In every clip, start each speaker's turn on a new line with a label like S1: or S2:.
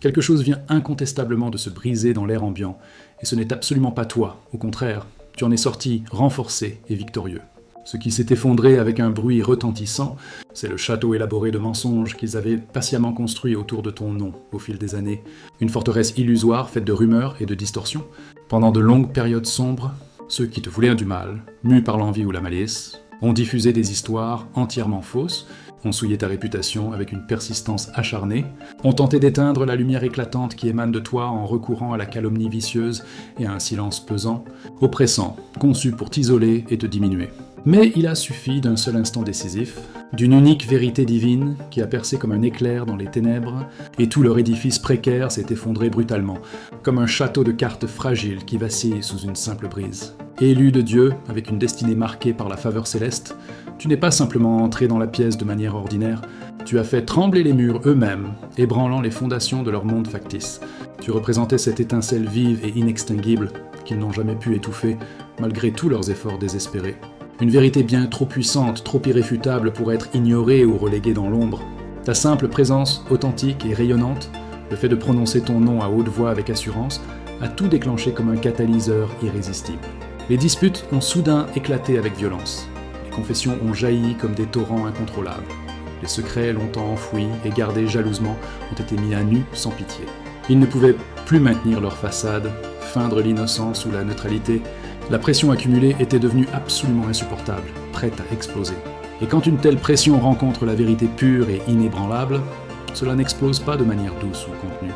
S1: Quelque chose vient incontestablement de se briser dans l'air ambiant, et ce n'est absolument pas toi, au contraire, tu en es sorti renforcé et victorieux. Ce qui s'est effondré avec un bruit retentissant, c'est le château élaboré de mensonges qu'ils avaient patiemment construit autour de ton nom au fil des années. Une forteresse illusoire faite de rumeurs et de distorsions. Pendant de longues périodes sombres, ceux qui te voulaient du mal, mus par l'envie ou la malice, ont diffusé des histoires entièrement fausses, ont souillé ta réputation avec une persistance acharnée, ont tenté d'éteindre la lumière éclatante qui émane de toi en recourant à la calomnie vicieuse et à un silence pesant, oppressant, conçu pour t'isoler et te diminuer. Mais il a suffi d'un seul instant décisif, d'une unique vérité divine qui a percé comme un éclair dans les ténèbres, et tout leur édifice précaire s'est effondré brutalement, comme un château de cartes fragile qui vacille sous une simple brise. Élu de Dieu, avec une destinée marquée par la faveur céleste, tu n'es pas simplement entré dans la pièce de manière ordinaire, tu as fait trembler les murs eux-mêmes, ébranlant les fondations de leur monde factice. Tu représentais cette étincelle vive et inextinguible qu'ils n'ont jamais pu étouffer, malgré tous leurs efforts désespérés. Une vérité bien trop puissante, trop irréfutable pour être ignorée ou reléguée dans l'ombre. Ta simple présence authentique et rayonnante, le fait de prononcer ton nom à haute voix avec assurance, a tout déclenché comme un catalyseur irrésistible. Les disputes ont soudain éclaté avec violence. Les confessions ont jailli comme des torrents incontrôlables. Les secrets longtemps enfouis et gardés jalousement ont été mis à nu sans pitié. Ils ne pouvaient plus maintenir leur façade, feindre l'innocence ou la neutralité. La pression accumulée était devenue absolument insupportable, prête à exploser. Et quand une telle pression rencontre la vérité pure et inébranlable, cela n'explose pas de manière douce ou contenue.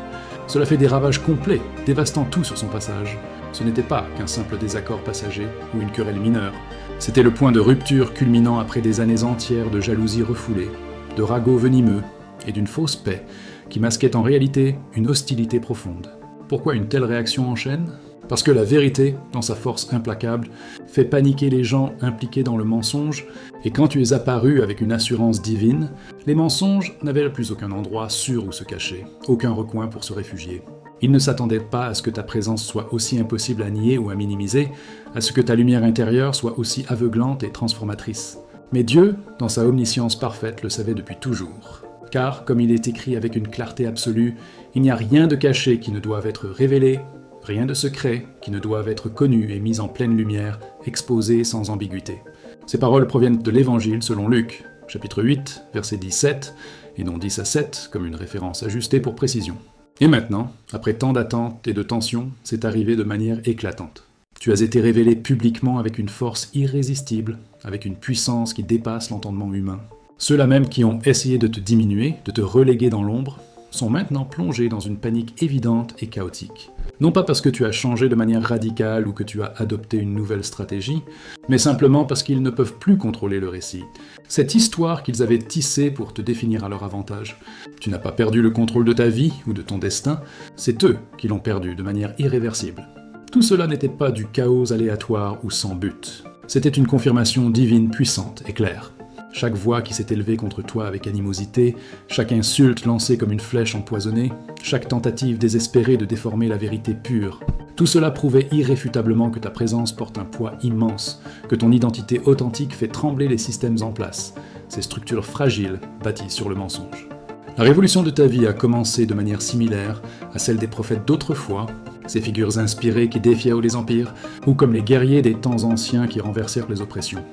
S1: Cela fait des ravages complets, dévastant tout sur son passage. Ce n'était pas qu'un simple désaccord passager ou une querelle mineure. C'était le point de rupture culminant après des années entières de jalousie refoulée, de ragots venimeux et d'une fausse paix qui masquait en réalité une hostilité profonde. Pourquoi une telle réaction en chaîne ? Parce que la vérité, dans sa force implacable, fait paniquer les gens impliqués dans le mensonge, et quand tu es apparu avec une assurance divine, les mensonges n'avaient plus aucun endroit sûr où se cacher, aucun recoin pour se réfugier. Ils ne s'attendaient pas à ce que ta présence soit aussi impossible à nier ou à minimiser, à ce que ta lumière intérieure soit aussi aveuglante et transformatrice. Mais Dieu, dans sa omniscience parfaite, le savait depuis toujours. Car, comme il est écrit avec une clarté absolue, il n'y a rien de caché qui ne doive être révélé, rien de secret qui ne doive être connu et mis en pleine lumière, exposé sans ambiguïté. Ces paroles proviennent de l'Évangile selon Luc, chapitre 8, verset 17, et non 10 à 7, comme une référence ajustée pour précision. Et maintenant, après tant d'attentes et de tensions, c'est arrivé de manière éclatante. Tu as été révélé publiquement avec une force irrésistible, avec une puissance qui dépasse l'entendement humain. Ceux-là même qui ont essayé de te diminuer, de te reléguer dans l'ombre, sont maintenant plongés dans une panique évidente et chaotique. Non pas parce que tu as changé de manière radicale ou que tu as adopté une nouvelle stratégie, mais simplement parce qu'ils ne peuvent plus contrôler le récit. Cette histoire qu'ils avaient tissée pour te définir à leur avantage. Tu n'as pas perdu le contrôle de ta vie ou de ton destin, c'est eux qui l'ont perdu de manière irréversible. Tout cela n'était pas du chaos aléatoire ou sans but. C'était une confirmation divine puissante et claire. Chaque voix qui s'est élevée contre toi avec animosité, chaque insulte lancée comme une flèche empoisonnée, chaque tentative désespérée de déformer la vérité pure, tout cela prouvait irréfutablement que ta présence porte un poids immense, que ton identité authentique fait trembler les systèmes en place, ces structures fragiles bâties sur le mensonge. La révolution de ta vie a commencé de manière similaire à celle des prophètes d'autrefois, ces figures inspirées qui défiaient les empires, ou comme les guerriers des temps anciens qui renversèrent les oppressions.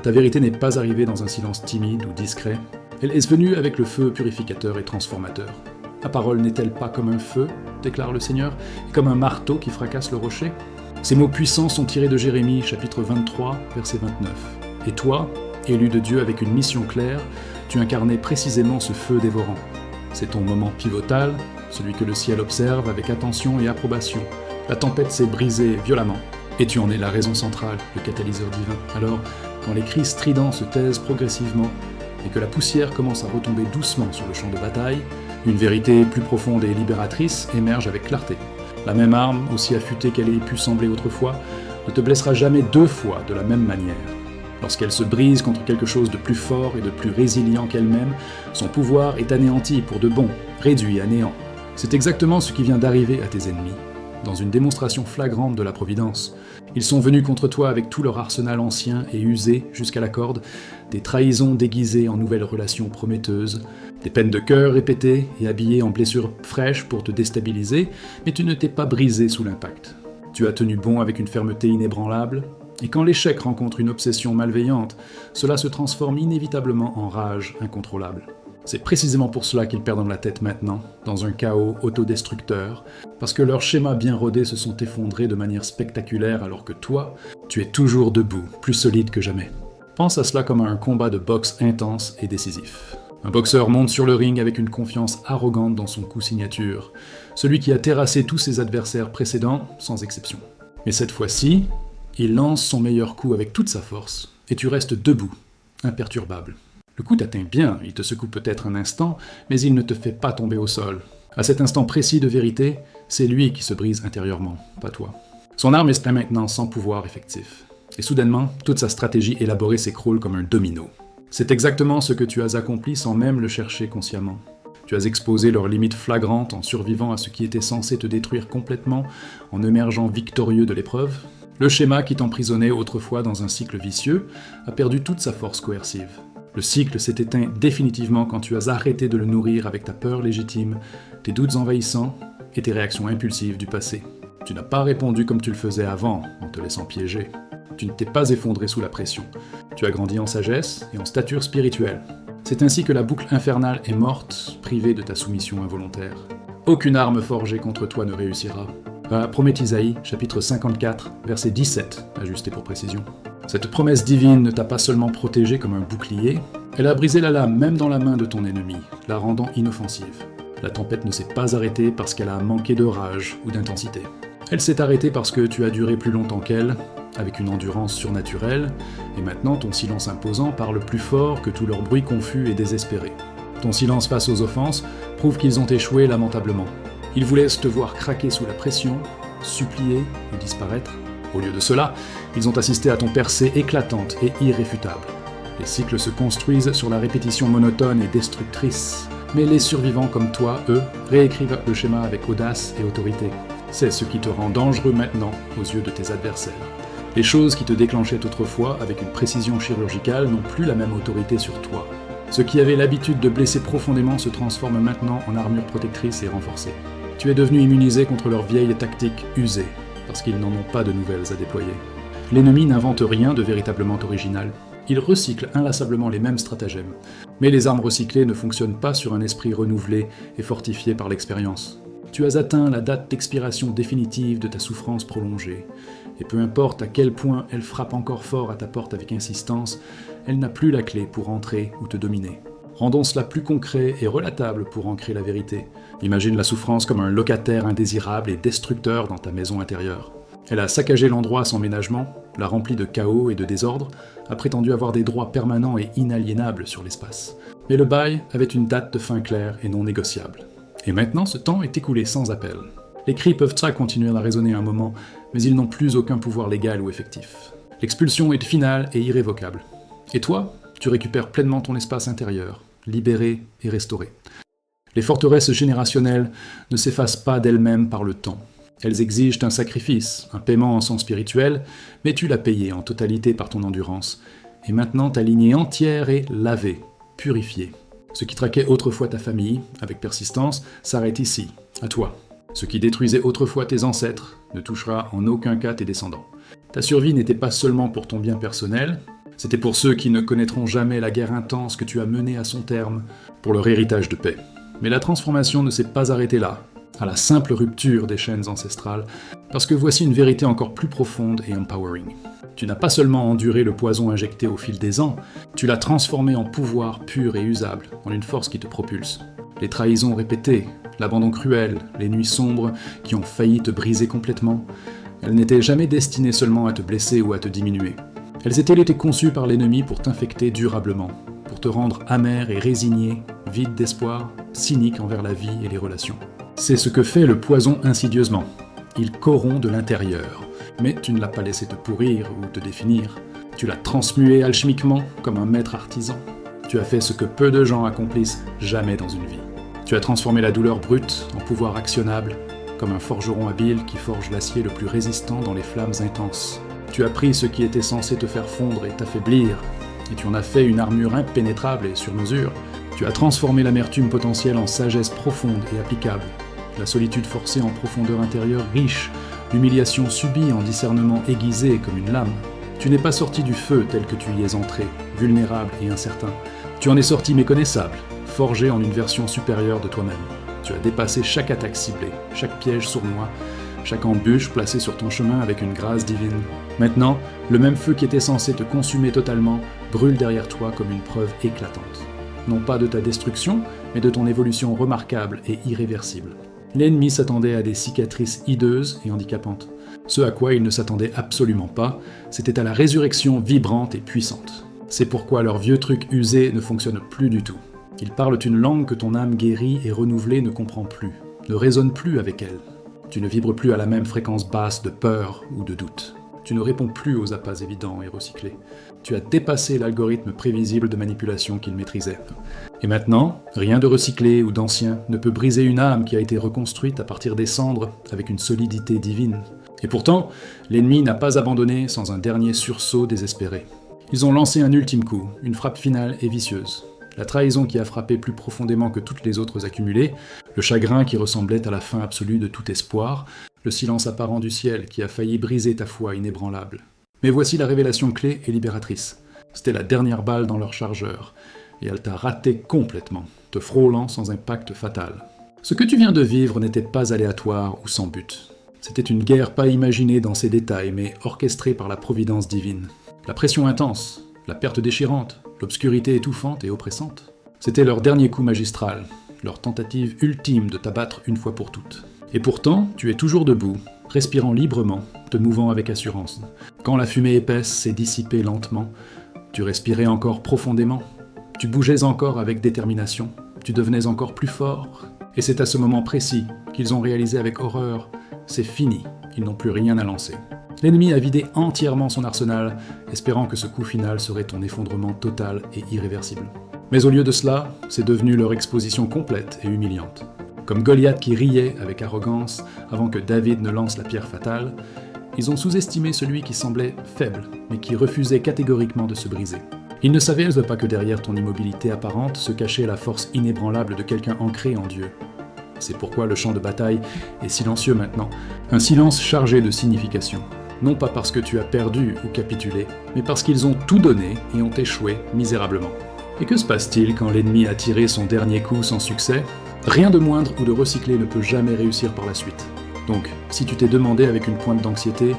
S1: Ta vérité n'est pas arrivée dans un silence timide ou discret, elle est venue avec le feu purificateur et transformateur. Ma parole n'est-elle pas comme un feu, déclare le Seigneur, et comme un marteau qui fracasse le rocher ? Ces mots puissants sont tirés de Jérémie, chapitre 23, verset 29. Et toi, élu de Dieu avec une mission claire, tu incarnais précisément ce feu dévorant. C'est ton moment pivotal, celui que le ciel observe avec attention et approbation. La tempête s'est brisée violemment, et tu en es la raison centrale, le catalyseur divin. Alors, quand les cris stridents se taisent progressivement, et que la poussière commence à retomber doucement sur le champ de bataille, une vérité plus profonde et libératrice émerge avec clarté. La même arme, aussi affûtée qu'elle ait pu sembler autrefois, ne te blessera jamais deux fois de la même manière. Lorsqu'elle se brise contre quelque chose de plus fort et de plus résilient qu'elle-même, son pouvoir est anéanti pour de bon, réduit à néant. C'est exactement ce qui vient d'arriver à tes ennemis. dans une démonstration flagrante de la Providence. Ils sont venus contre toi avec tout leur arsenal ancien et usé jusqu'à la corde, des trahisons déguisées en nouvelles relations prometteuses, des peines de cœur répétées et habillées en blessures fraîches pour te déstabiliser, mais tu ne t'es pas brisé sous l'impact. Tu as tenu bon avec une fermeté inébranlable, et quand l'échec rencontre une obsession malveillante, cela se transforme inévitablement en rage incontrôlable. C'est précisément pour cela qu'ils perdent la tête maintenant, dans un chaos autodestructeur, parce que leurs schémas bien rodés se sont effondrés de manière spectaculaire alors que toi, tu es toujours debout, plus solide que jamais. Pense à cela comme à un combat de boxe intense et décisif. Un boxeur monte sur le ring avec une confiance arrogante dans son coup signature, celui qui a terrassé tous ses adversaires précédents, sans exception. Mais cette fois-ci, il lance son meilleur coup avec toute sa force, et tu restes debout, imperturbable. Le coup t'atteint bien, il te secoue peut-être un instant, mais il ne te fait pas tomber au sol. À cet instant précis de vérité, c'est lui qui se brise intérieurement, pas toi. Son arme est maintenant sans pouvoir effectif. Et soudainement, toute sa stratégie élaborée s'écroule comme un domino. C'est exactement ce que tu as accompli sans même le chercher consciemment. Tu as exposé leurs limites flagrantes en survivant à ce qui était censé te détruire complètement en émergeant victorieux de l'épreuve. Le schéma qui t'emprisonnait autrefois dans un cycle vicieux a perdu toute sa force coercive. Le cycle s'est éteint définitivement quand tu as arrêté de le nourrir avec ta peur légitime, tes doutes envahissants et tes réactions impulsives du passé. Tu n'as pas répondu comme tu le faisais avant, en te laissant piéger. Tu ne t'es pas effondré sous la pression. Tu as grandi en sagesse et en stature spirituelle. C'est ainsi que la boucle infernale est morte, privée de ta soumission involontaire. Aucune arme forgée contre toi ne réussira. Promet Isaïe, chapitre 54, verset 17, ajusté pour précision. Cette promesse divine ne t'a pas seulement protégé comme un bouclier, elle a brisé la lame même dans la main de ton ennemi, la rendant inoffensive. La tempête ne s'est pas arrêtée parce qu'elle a manqué de rage ou d'intensité. Elle s'est arrêtée parce que tu as duré plus longtemps qu'elle, avec une endurance surnaturelle, et maintenant ton silence imposant parle plus fort que tout leur bruit confus et désespéré. Ton silence face aux offenses prouve qu'ils ont échoué lamentablement. Ils vous laissent te voir craquer sous la pression, supplier ou disparaître. Au lieu de cela, ils ont assisté à ton percée éclatante et irréfutable. Les cycles se construisent sur la répétition monotone et destructrice, mais les survivants comme toi, eux, réécrivent le schéma avec audace et autorité. C'est ce qui te rend dangereux maintenant aux yeux de tes adversaires. Les choses qui te déclenchaient autrefois avec une précision chirurgicale n'ont plus la même autorité sur toi. Ce qui avait l'habitude de blesser profondément se transforme maintenant en armure protectrice et renforcée. Tu es devenu immunisé contre leurs vieilles tactiques usées, parce qu'ils n'en ont pas de nouvelles à déployer. L'ennemi n'invente rien de véritablement original. Il recycle inlassablement les mêmes stratagèmes. Mais les armes recyclées ne fonctionnent pas sur un esprit renouvelé et fortifié par l'expérience. Tu as atteint la date d'expiration définitive de ta souffrance prolongée, et peu importe à quel point elle frappe encore fort à ta porte avec insistance, elle n'a plus la clé pour entrer ou te dominer. Rendons cela plus concret et relatable pour ancrer la vérité. Imagine la souffrance comme un locataire indésirable et destructeur dans ta maison intérieure. Elle a saccagé l'endroit sans ménagement, l'a rempli de chaos et de désordre, a prétendu avoir des droits permanents et inaliénables sur l'espace. Mais le bail avait une date de fin claire et non négociable. Et maintenant, ce temps est écoulé sans appel. Les cris peuvent continuer à résonner un moment, mais ils n'ont plus aucun pouvoir légal ou effectif. L'expulsion est finale et irrévocable. Et toi, tu récupères pleinement ton espace intérieur, libéré et restauré. Les forteresses générationnelles ne s'effacent pas d'elles-mêmes par le temps. Elles exigent un sacrifice, un paiement en sens spirituel, mais tu l'as payé en totalité par ton endurance. Et maintenant ta lignée entière est lavée, purifiée. Ce qui traquait autrefois ta famille, avec persistance, s'arrête ici, à toi. Ce qui détruisait autrefois tes ancêtres ne touchera en aucun cas tes descendants. Ta survie n'était pas seulement pour ton bien personnel, c'était pour ceux qui ne connaîtront jamais la guerre intense que tu as menée à son terme, pour leur héritage de paix. Mais la transformation ne s'est pas arrêtée là, à la simple rupture des chaînes ancestrales, parce que voici une vérité encore plus profonde et empowering. Tu n'as pas seulement enduré le poison injecté au fil des ans, tu l'as transformé en pouvoir pur et usable, en une force qui te propulse. Les trahisons répétées, l'abandon cruel, les nuits sombres qui ont failli te briser complètement, elles n'étaient jamais destinées seulement à te blesser ou à te diminuer. Elles étaient conçues par l'ennemi pour t'infecter durablement, pour te rendre amer et résigné, vide d'espoir, cynique envers la vie et les relations. C'est ce que fait le poison insidieusement. Il corrompt de l'intérieur. Mais tu ne l'as pas laissé te pourrir ou te définir. Tu l'as transmué alchimiquement comme un maître artisan. Tu as fait ce que peu de gens accomplissent jamais dans une vie. Tu as transformé la douleur brute en pouvoir actionnable, comme un forgeron habile qui forge l'acier le plus résistant dans les flammes intenses. Tu as pris ce qui était censé te faire fondre et t'affaiblir, et tu en as fait une armure impénétrable et sur mesure. Tu as transformé l'amertume potentielle en sagesse profonde et applicable, la solitude forcée en profondeur intérieure riche, l'humiliation subie en discernement aiguisé comme une lame. Tu n'es pas sorti du feu tel que tu y es entré, vulnérable et incertain. Tu en es sorti méconnaissable, forgé en une version supérieure de toi-même. Tu as dépassé chaque attaque ciblée, chaque piège sournois, chaque embûche placée sur ton chemin avec une grâce divine. Maintenant, le même feu qui était censé te consumer totalement brûle derrière toi comme une preuve éclatante. Non pas de ta destruction, mais de ton évolution remarquable et irréversible. L'ennemi s'attendait à des cicatrices hideuses et handicapantes. Ce à quoi il ne s'attendait absolument pas, c'était à la résurrection vibrante et puissante. C'est pourquoi leurs vieux trucs usés ne fonctionnent plus du tout. Ils parlent une langue que ton âme guérie et renouvelée ne comprend plus, ne résonne plus avec elle. Tu ne vibres plus à la même fréquence basse de peur ou de doute. Tu ne réponds plus aux appâts évidents et recyclés. Tu as dépassé l'algorithme prévisible de manipulation qu'il maîtrisait. Et maintenant, rien de recyclé ou d'ancien ne peut briser une âme qui a été reconstruite à partir des cendres avec une solidité divine. Et pourtant, l'ennemi n'a pas abandonné sans un dernier sursaut désespéré. Ils ont lancé un ultime coup, une frappe finale et vicieuse. La trahison qui a frappé plus profondément que toutes les autres accumulées, le chagrin qui ressemblait à la fin absolue de tout espoir, le silence apparent du ciel qui a failli briser ta foi inébranlable. Mais voici la révélation clé et libératrice. C'était la dernière balle dans leur chargeur, et elle t'a raté complètement, te frôlant sans impact fatal. Ce que tu viens de vivre n'était pas aléatoire ou sans but. C'était une guerre pas imaginée dans ses détails, mais orchestrée par la providence divine. La pression intense, la perte déchirante, l'obscurité étouffante et oppressante. C'était leur dernier coup magistral, leur tentative ultime de t'abattre une fois pour toutes. Et pourtant, tu es toujours debout, respirant librement, te mouvant avec assurance. Quand la fumée épaisse s'est dissipée lentement, tu respirais encore profondément, tu bougeais encore avec détermination, tu devenais encore plus fort. Et c'est à ce moment précis qu'ils ont réalisé avec horreur, c'est fini, ils n'ont plus rien à lancer. L'ennemi a vidé entièrement son arsenal, espérant que ce coup final serait ton effondrement total et irréversible. Mais au lieu de cela, c'est devenu leur exposition complète et humiliante. Comme Goliath qui riait avec arrogance avant que David ne lance la pierre fatale, ils ont sous-estimé celui qui semblait faible, mais qui refusait catégoriquement de se briser. Ils ne savaient pas que derrière ton immobilité apparente se cachait la force inébranlable de quelqu'un ancré en Dieu. C'est pourquoi le champ de bataille est silencieux maintenant, un silence chargé de signification. Non pas parce que tu as perdu ou capitulé, mais parce qu'ils ont tout donné et ont échoué misérablement. Et que se passe-t-il quand l'ennemi a tiré son dernier coup sans succès ? Rien de moindre ou de recyclé ne peut jamais réussir par la suite. Donc, si tu t'es demandé avec une pointe d'anxiété,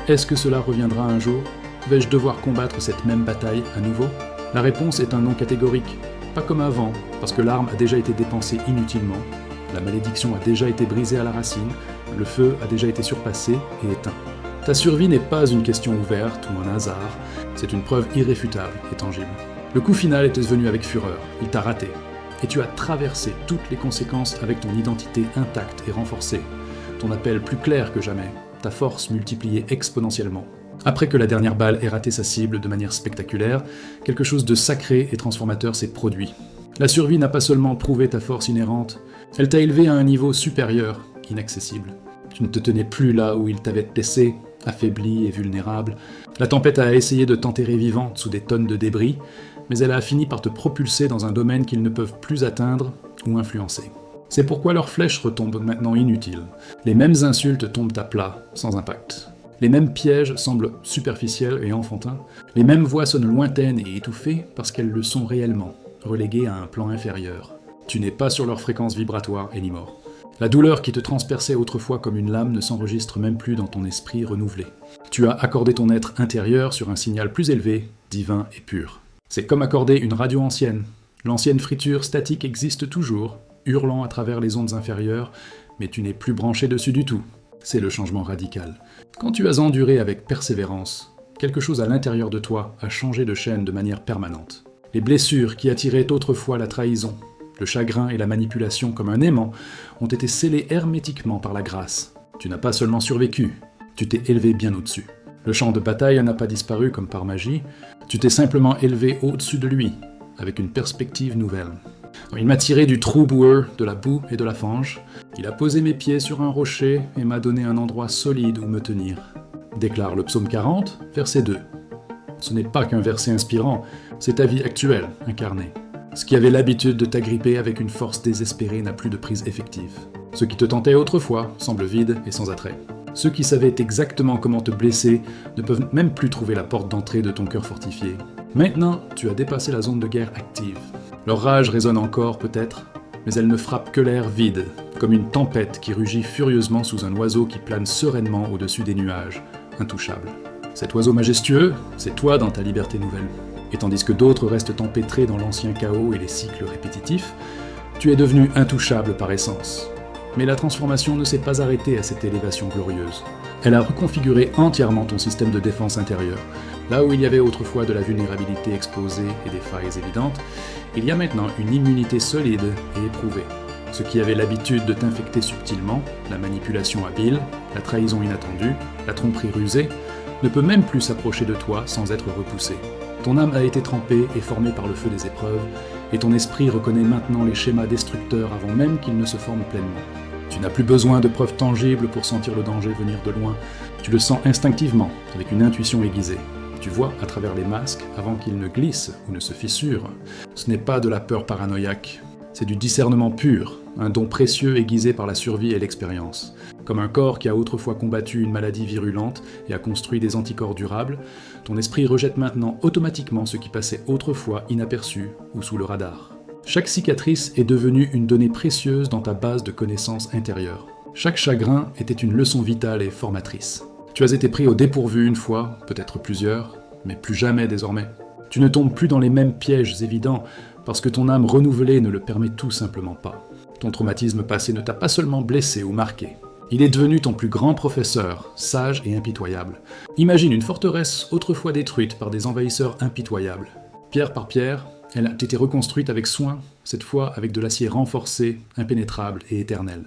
S1: est-ce que cela reviendra un jour ? Vais-je devoir combattre cette même bataille à nouveau ? La réponse est un non catégorique. Pas comme avant, parce que l'arme a déjà été dépensée inutilement, la malédiction a déjà été brisée à la racine, le feu a déjà été surpassé et éteint. Ta survie n'est pas une question ouverte ou un hasard, c'est une preuve irréfutable et tangible. Le coup final était venu avec fureur, il t'a raté. Et tu as traversé toutes les conséquences avec ton identité intacte et renforcée, ton appel plus clair que jamais, ta force multipliée exponentiellement. Après que la dernière balle ait raté sa cible de manière spectaculaire, quelque chose de sacré et transformateur s'est produit. La survie n'a pas seulement prouvé ta force inhérente, elle t'a élevé à un niveau supérieur, inaccessible. Tu ne te tenais plus là où il t'avait laissé, affaibli et vulnérable. La tempête a essayé de t'enterrer vivante sous des tonnes de débris, mais elle a fini par te propulser dans un domaine qu'ils ne peuvent plus atteindre ou influencer. C'est pourquoi leurs flèches retombent maintenant inutiles. Les mêmes insultes tombent à plat, sans impact. Les mêmes pièges semblent superficiels et enfantins. Les mêmes voix sonnent lointaines et étouffées parce qu'elles le sont réellement, reléguées à un plan inférieur. Tu n'es pas sur leur fréquence vibratoire, Elimor. La douleur qui te transperçait autrefois comme une lame ne s'enregistre même plus dans ton esprit renouvelé. Tu as accordé ton être intérieur sur un signal plus élevé, divin et pur. C'est comme accorder une radio ancienne. L'ancienne friture statique existe toujours, hurlant à travers les ondes inférieures, mais tu n'es plus branché dessus du tout. C'est le changement radical. Quand tu as enduré avec persévérance, quelque chose à l'intérieur de toi a changé de chaîne de manière permanente. Les blessures qui attiraient autrefois la trahison, le chagrin et la manipulation comme un aimant ont été scellés hermétiquement par la grâce. Tu n'as pas seulement survécu, tu t'es élevé bien au-dessus. Le champ de bataille n'a pas disparu comme par magie, tu t'es simplement élevé au-dessus de lui, avec une perspective nouvelle. Quand il m'a tiré du trou boueux, de la boue et de la fange, il a posé mes pieds sur un rocher et m'a donné un endroit solide où me tenir. Déclare le psaume 40, verset 2. Ce n'est pas qu'un verset inspirant, c'est ta vie actuelle, incarnée. Ce qui avait l'habitude de t'agripper avec une force désespérée n'a plus de prise effective. Ce qui te tentait autrefois semble vide et sans attrait. Ceux qui savaient exactement comment te blesser ne peuvent même plus trouver la porte d'entrée de ton cœur fortifié. Maintenant, tu as dépassé la zone de guerre active. Leur rage résonne encore, peut-être, mais elle ne frappe que l'air vide, comme une tempête qui rugit furieusement sous un oiseau qui plane sereinement au-dessus des nuages, intouchable. Cet oiseau majestueux, c'est toi dans ta liberté nouvelle. Et tandis que d'autres restent empêtrés dans l'ancien chaos et les cycles répétitifs, tu es devenu intouchable par essence. Mais la transformation ne s'est pas arrêtée à cette élévation glorieuse. Elle a reconfiguré entièrement ton système de défense intérieure. Là où il y avait autrefois de la vulnérabilité exposée et des failles évidentes, il y a maintenant une immunité solide et éprouvée. Ce qui avait l'habitude de t'infecter subtilement, la manipulation habile, la trahison inattendue, la tromperie rusée, ne peut même plus s'approcher de toi sans être repoussé. Ton âme a été trempée et formée par le feu des épreuves, et ton esprit reconnaît maintenant les schémas destructeurs avant même qu'ils ne se forment pleinement. Tu n'as plus besoin de preuves tangibles pour sentir le danger venir de loin, tu le sens instinctivement, avec une intuition aiguisée. Tu vois à travers les masques avant qu'ils ne glissent ou ne se fissurent. Ce n'est pas de la peur paranoïaque, c'est du discernement pur, un don précieux aiguisé par la survie et l'expérience. Comme un corps qui a autrefois combattu une maladie virulente et a construit des anticorps durables, ton esprit rejette maintenant automatiquement ce qui passait autrefois inaperçu ou sous le radar. Chaque cicatrice est devenue une donnée précieuse dans ta base de connaissances intérieures. Chaque chagrin était une leçon vitale et formatrice. Tu as été pris au dépourvu une fois, peut-être plusieurs, mais plus jamais désormais. Tu ne tombes plus dans les mêmes pièges évidents parce que ton âme renouvelée ne le permet tout simplement pas. Ton traumatisme passé ne t'a pas seulement blessé ou marqué. Il est devenu ton plus grand professeur, sage et impitoyable. Imagine une forteresse autrefois détruite par des envahisseurs impitoyables. Pierre par pierre, elle a été reconstruite avec soin, cette fois avec de l'acier renforcé, impénétrable et éternel.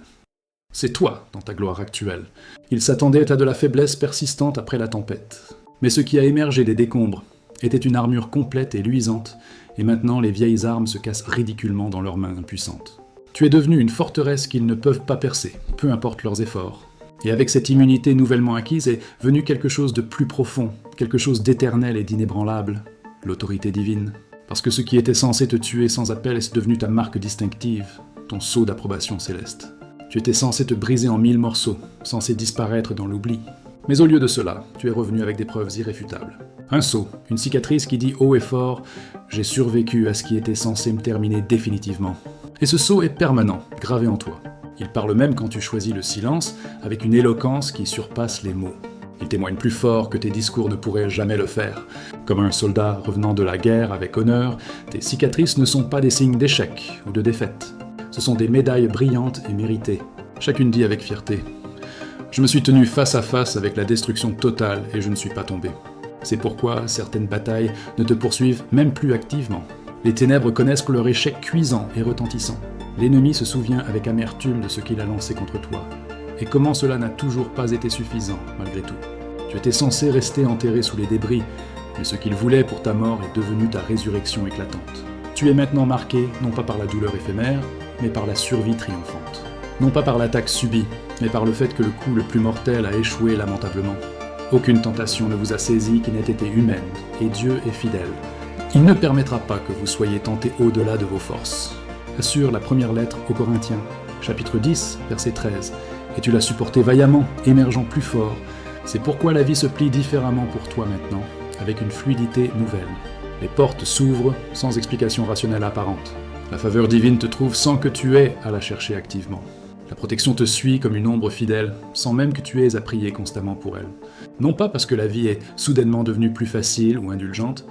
S1: C'est toi dans ta gloire actuelle. Ils s'attendaient à de la faiblesse persistante après la tempête. Mais ce qui a émergé des décombres était une armure complète et luisante, et maintenant les vieilles armes se cassent ridiculement dans leurs mains impuissantes. Tu es devenu une forteresse qu'ils ne peuvent pas percer, peu importe leurs efforts. Et avec cette immunité nouvellement acquise est venu quelque chose de plus profond, quelque chose d'éternel et d'inébranlable, l'autorité divine. Parce que ce qui était censé te tuer sans appel est devenu ta marque distinctive, ton sceau d'approbation céleste. Tu étais censé te briser en 1000 morceaux, censé disparaître dans l'oubli. Mais au lieu de cela, tu es revenu avec des preuves irréfutables. Un sceau, une cicatrice qui dit haut et fort « J'ai survécu à ce qui était censé me terminer définitivement ». Et ce sceau est permanent, gravé en toi. Il parle même quand tu choisis le silence, avec une éloquence qui surpasse les mots. Il témoigne plus fort que tes discours ne pourraient jamais le faire. Comme un soldat revenant de la guerre avec honneur, tes cicatrices ne sont pas des signes d'échec ou de défaite. Ce sont des médailles brillantes et méritées, chacune dit avec fierté. Je me suis tenu face à face avec la destruction totale et je ne suis pas tombé. C'est pourquoi certaines batailles ne te poursuivent même plus activement. Les ténèbres connaissent leur échec cuisant et retentissant. L'ennemi se souvient avec amertume de ce qu'il a lancé contre toi. Et comment cela n'a toujours pas été suffisant, malgré tout. Tu étais censé rester enterré sous les débris, mais ce qu'il voulait pour ta mort est devenu ta résurrection éclatante. Tu es maintenant marqué, non pas par la douleur éphémère, mais par la survie triomphante. Non pas par l'attaque subie, mais par le fait que le coup le plus mortel a échoué lamentablement. Aucune tentation ne vous a saisi qui n'ait été humaine, et Dieu est fidèle. Il ne permettra pas que vous soyez tentés au-delà de vos forces. Assure la première lettre aux Corinthiens, chapitre 10, verset 13. Et tu l'as supporté vaillamment, émergeant plus fort. C'est pourquoi la vie se plie différemment pour toi maintenant, avec une fluidité nouvelle. Les portes s'ouvrent sans explication rationnelle apparente. La faveur divine te trouve sans que tu aies à la chercher activement. La protection te suit comme une ombre fidèle, sans même que tu aies à prier constamment pour elle. Non pas parce que la vie est soudainement devenue plus facile ou indulgente,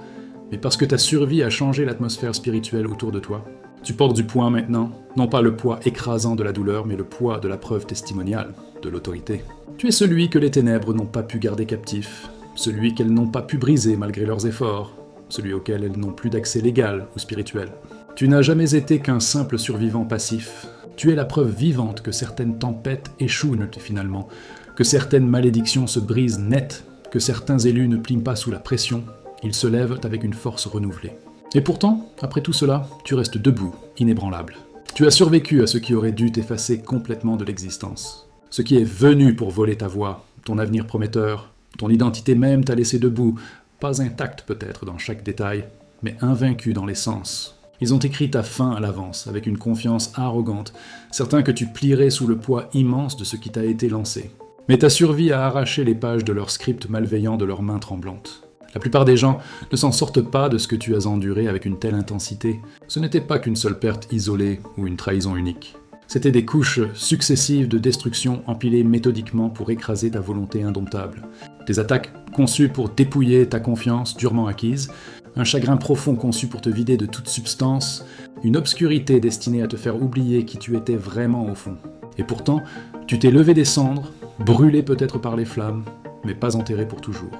S1: mais parce que ta survie a changé l'atmosphère spirituelle autour de toi. Tu portes du poids maintenant, non pas le poids écrasant de la douleur, mais le poids de la preuve testimoniale, de l'autorité. Tu es celui que les ténèbres n'ont pas pu garder captif, celui qu'elles n'ont pas pu briser malgré leurs efforts, celui auquel elles n'ont plus d'accès légal ou spirituel. Tu n'as jamais été qu'un simple survivant passif. Tu es la preuve vivante que certaines tempêtes échouent finalement, que certaines malédictions se brisent net, que certains élus ne plient pas sous la pression, ils se lèvent avec une force renouvelée. Et pourtant, après tout cela, tu restes debout, inébranlable. Tu as survécu à ce qui aurait dû t'effacer complètement de l'existence. Ce qui est venu pour voler ta voix, ton avenir prometteur, ton identité même t'a laissé debout, pas intacte peut-être dans chaque détail, mais invaincu dans l'essence. Ils ont écrit ta fin à l'avance, avec une confiance arrogante, certains que tu plierais sous le poids immense de ce qui t'a été lancé. Mais ta survie a arraché les pages de leur script malveillant de leurs mains tremblantes. La plupart des gens ne s'en sortent pas de ce que tu as enduré avec une telle intensité. Ce n'était pas qu'une seule perte isolée ou une trahison unique. C'étaient des couches successives de destruction empilées méthodiquement pour écraser ta volonté indomptable. Des attaques conçues pour dépouiller ta confiance durement acquise, un chagrin profond conçu pour te vider de toute substance, une obscurité destinée à te faire oublier qui tu étais vraiment au fond. Et pourtant, tu t'es levé des cendres, brûlé peut-être par les flammes, mais pas enterré pour toujours.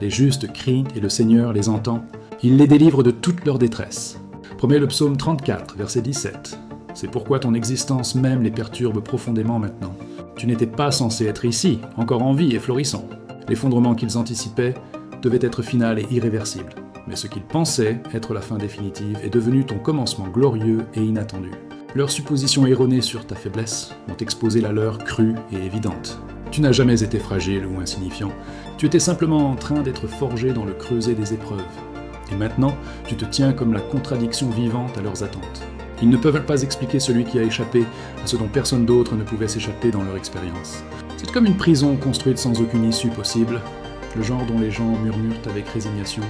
S1: Les justes crient et le Seigneur les entend. Il les délivre de toute leur détresse. Promet le psaume 34, verset 17. C'est pourquoi ton existence même les perturbe profondément maintenant. Tu n'étais pas censé être ici, encore en vie et florissant. L'effondrement qu'ils anticipaient devait être final et irréversible. Mais ce qu'ils pensaient être la fin définitive est devenu ton commencement glorieux et inattendu. Leurs suppositions erronées sur ta faiblesse ont exposé la leur crue et évidente. Tu n'as jamais été fragile ou insignifiant. Tu étais simplement en train d'être forgé dans le creuset des épreuves. Et maintenant, tu te tiens comme la contradiction vivante à leurs attentes. Ils ne peuvent pas expliquer celui qui a échappé à ce dont personne d'autre ne pouvait s'échapper dans leur expérience. C'est comme une prison construite sans aucune issue possible, le genre dont les gens murmurent avec résignation.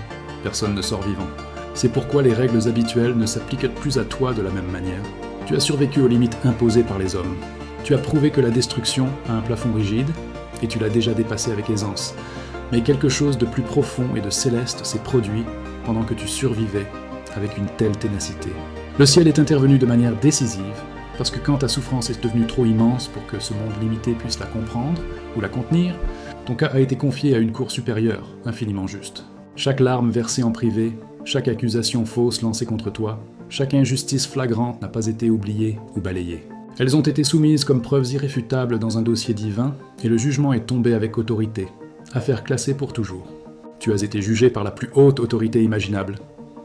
S1: Personne ne sort vivant. C'est pourquoi les règles habituelles ne s'appliquent plus à toi de la même manière. Tu as survécu aux limites imposées par les hommes. Tu as prouvé que la destruction a un plafond rigide, et tu l'as déjà dépassé avec aisance. Mais quelque chose de plus profond et de céleste s'est produit pendant que tu survivais avec une telle ténacité. Le ciel est intervenu de manière décisive, parce que quand ta souffrance est devenue trop immense pour que ce monde limité puisse la comprendre ou la contenir, ton cas a été confié à une cour supérieure, infiniment juste. Chaque larme versée en privé, chaque accusation fausse lancée contre toi, chaque injustice flagrante n'a pas été oubliée ou balayée. Elles ont été soumises comme preuves irréfutables dans un dossier divin, et le jugement est tombé avec autorité. Affaire classée pour toujours. Tu as été jugé par la plus haute autorité imaginable.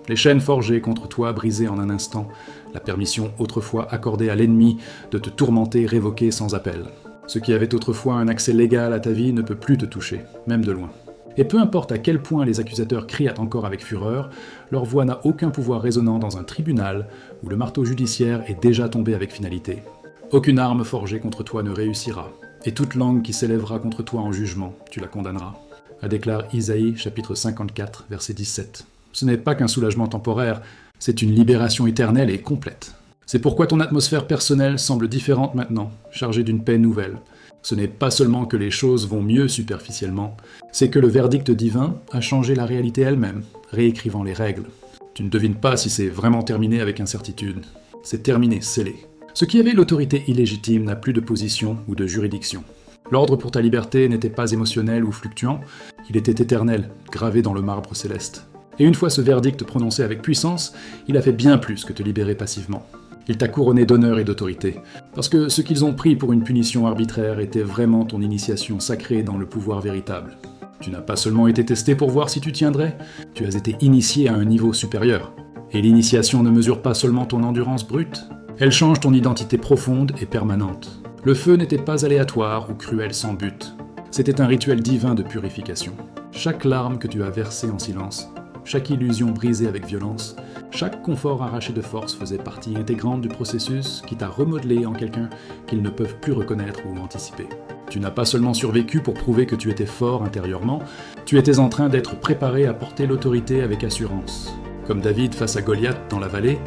S1: Les chaînes forgées contre toi brisées en un instant, la permission autrefois accordée à l'ennemi de te tourmenter révoquée sans appel. Ce qui avait autrefois un accès légal à ta vie ne peut plus te toucher, même de loin. Et peu importe à quel point les accusateurs crient encore avec fureur, leur voix n'a aucun pouvoir résonnant dans un tribunal où le marteau judiciaire est déjà tombé avec finalité. Aucune arme forgée contre toi ne réussira, et toute langue qui s'élèvera contre toi en jugement, tu la condamneras. A déclare Isaïe, chapitre 54, verset 17. Ce n'est pas qu'un soulagement temporaire, c'est une libération éternelle et complète. C'est pourquoi ton atmosphère personnelle semble différente maintenant, chargée d'une paix nouvelle. Ce n'est pas seulement que les choses vont mieux superficiellement, c'est que le verdict divin a changé la réalité elle-même, réécrivant les règles. Tu ne devines pas si c'est vraiment terminé avec incertitude. C'est terminé, scellé. Ce qui avait l'autorité illégitime n'a plus de position ou de juridiction. L'ordre pour ta liberté n'était pas émotionnel ou fluctuant, il était éternel, gravé dans le marbre céleste. Et une fois ce verdict prononcé avec puissance, il a fait bien plus que te libérer passivement. Il t'a couronné d'honneur et d'autorité, parce que ce qu'ils ont pris pour une punition arbitraire était vraiment ton initiation sacrée dans le pouvoir véritable. Tu n'as pas seulement été testé pour voir si tu tiendrais, tu as été initié à un niveau supérieur. Et l'initiation ne mesure pas seulement ton endurance brute, elle change ton identité profonde et permanente. Le feu n'était pas aléatoire ou cruel sans but. C'était un rituel divin de purification. Chaque larme que tu as versée en silence, chaque illusion brisée avec violence, chaque confort arraché de force faisait partie intégrante du processus qui t'a remodelé en quelqu'un qu'ils ne peuvent plus reconnaître ou anticiper. Tu n'as pas seulement survécu pour prouver que tu étais fort intérieurement, tu étais en train d'être préparé à porter l'autorité avec assurance. Comme David face à Goliath dans la vallée,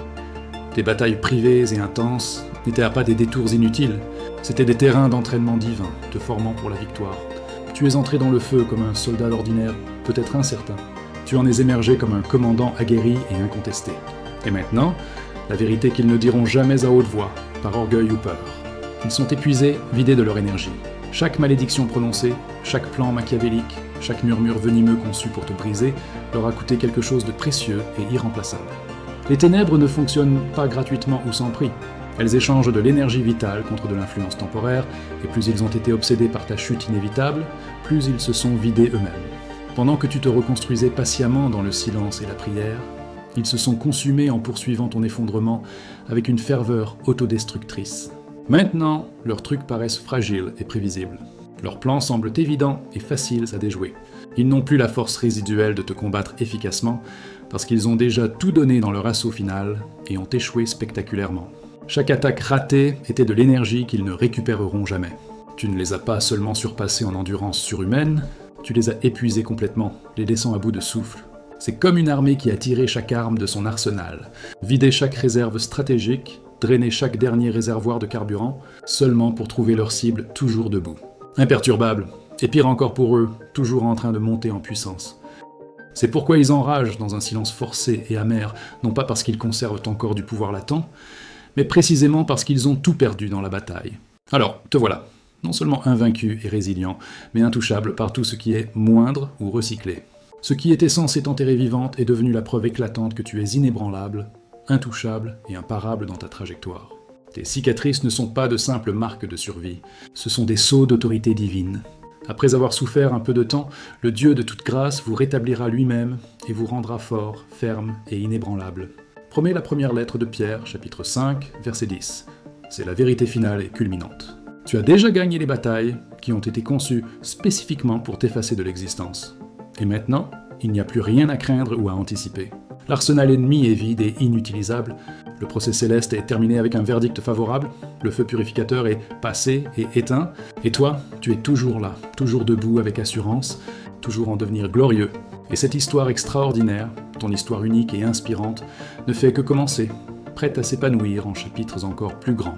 S1: tes batailles privées et intenses n'étaient pas des détours inutiles, c'étaient des terrains d'entraînement divin, te formant pour la victoire. Tu es entré dans le feu comme un soldat ordinaire, peut-être incertain. Tu en es émergé comme un commandant aguerri et incontesté. Et maintenant, la vérité qu'ils ne diront jamais à haute voix, par orgueil ou peur. Ils sont épuisés, vidés de leur énergie. Chaque malédiction prononcée, chaque plan machiavélique, chaque murmure venimeux conçu pour te briser, leur a coûté quelque chose de précieux et irremplaçable. Les ténèbres ne fonctionnent pas gratuitement ou sans prix. Elles échangent de l'énergie vitale contre de l'influence temporaire, et plus ils ont été obsédés par ta chute inévitable, plus ils se sont vidés eux-mêmes. Pendant que tu te reconstruisais patiemment dans le silence et la prière, Ils se sont consumés en poursuivant ton effondrement avec une ferveur autodestructrice. Maintenant, leurs trucs paraissent fragiles et prévisibles. Leurs plans semblent évidents et faciles à déjouer. Ils n'ont plus la force résiduelle de te combattre efficacement parce qu'ils ont déjà tout donné dans leur assaut final et ont échoué spectaculairement. Chaque attaque ratée était de l'énergie qu'ils ne récupéreront jamais. Tu ne les as pas seulement surpassés en endurance surhumaine, tu les as épuisés complètement, les laissant à bout de souffle. C'est comme une armée qui a tiré chaque arme de son arsenal, vidé chaque réserve stratégique, drainé chaque dernier réservoir de carburant, seulement pour trouver leur cible toujours debout. Imperturbables, et pire encore pour eux, toujours en train de monter en puissance. C'est pourquoi ils enragent dans un silence forcé et amer, non pas parce qu'ils conservent encore du pouvoir latent, mais précisément parce qu'ils ont tout perdu dans la bataille. Alors, te voilà, non seulement invaincu et résilient, mais intouchable par tout ce qui est moindre ou recyclé. Ce qui était censé t'enterrer vivante est devenu la preuve éclatante que tu es inébranlable, intouchable et imparable dans ta trajectoire. Tes cicatrices ne sont pas de simples marques de survie, ce sont des sceaux d'autorité divine. Après avoir souffert un peu de temps, le Dieu de toute grâce vous rétablira lui-même et vous rendra fort, ferme et inébranlable. Promets la première lettre de Pierre, chapitre 5, verset 10. C'est la vérité finale et culminante. Tu as déjà gagné les batailles qui ont été conçues spécifiquement pour t'effacer de l'existence. Et maintenant, il n'y a plus rien à craindre ou à anticiper. L'arsenal ennemi est vide et inutilisable. Le procès céleste est terminé avec un verdict favorable. Le feu purificateur est passé et éteint. Et toi, tu es toujours là, toujours debout avec assurance, toujours en devenir glorieux. Et cette histoire extraordinaire, ton histoire unique et inspirante, ne fait que commencer, prête à s'épanouir en chapitres encore plus grands.